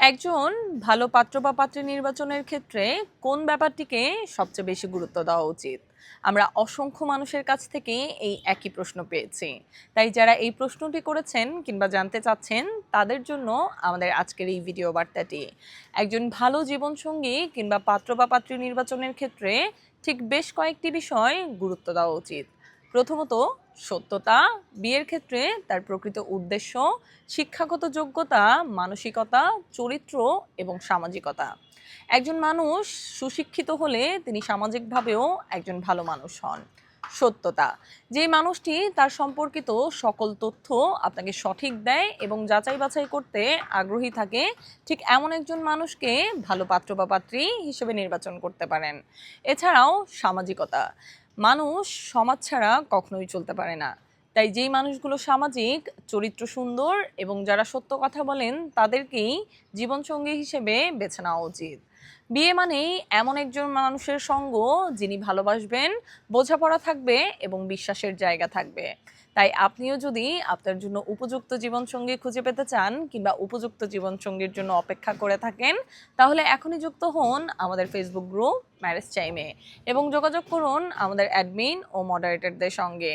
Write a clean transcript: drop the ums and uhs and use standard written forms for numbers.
একজন ভালো পাত্র বা পাত্রী নির্বাচনের ক্ষেত্রে কোন ব্যাপারটিকে সবচেয়ে বেশি গুরুত্ব দেওয়া উচিত? আমরা অসংখ্য মানুষের কাছ থেকে এই একই প্রশ্ন পেয়েছি। তাই যারা এই প্রশ্নটি করেছেন কিংবা জানতে চাচ্ছেন তাদের জন্য আমাদের আজকের এই ভিডিও বার্তাটি। একজন ভালো জীবনসঙ্গী কিংবা পাত্র বা পাত্রী নির্বাচনের ক্ষেত্রে ঠিক বেশ কয়েকটি বিষয় গুরুত্ব দেওয়া উচিত। প্রথমত, সত্যতা। বিয়ের ক্ষেত্রে তার প্রকৃত উদ্দেশ্য, শিক্ষাগত যোগ্যতা, মানসিকতা, চরিত্র এবং সামাজিকতা। একজন মানুষ সুশিক্ষিত হলে তিনি সামাজিকভাবেও একজন ভালো মানুষ হন। সত্যতা, যে মানুষটি তার সম্পর্কিত সকল তথ্য আপনাকে সঠিক দেয় এবং যাচাই বাছাই করতে আগ্রহী থাকে, ঠিক এমন একজন মানুষকে ভালো পাত্র বা পাত্রী হিসেবে নির্বাচন করতে পারেন। এছাড়াও সামাজিকতা, মানুষ সমাজ ছাড়া কখনোই চলতে পারে না। তাই যেই মানুষগুলো সামাজিক, চরিত্র সুন্দর এবং যারা সত্য কথা বলেন তাদেরকেই জীবনসঙ্গী হিসেবে বেছে নেওয়া উচিত। বিয়ে মানেই এমন একজন মানুষের সঙ্গ যিনি ভালোবাসবেন, বোঝাপড়া থাকবে এবং বিশ্বাসের জায়গা থাকবে। তাই আপনিও যদি আপনার জন্য উপযুক্ত জীবনসঙ্গী খুঁজে পেতে চান কিংবা উপযুক্ত জীবনসঙ্গীর জন্য অপেক্ষা করে থাকেন, তাহলে এখনই যুক্ত হন আমাদের ফেসবুক গ্রুপ ম্যারেজ টাইমে এবং যোগাযোগ করুন আমাদের অ্যাডমিন ও মডারেটরদের সঙ্গে।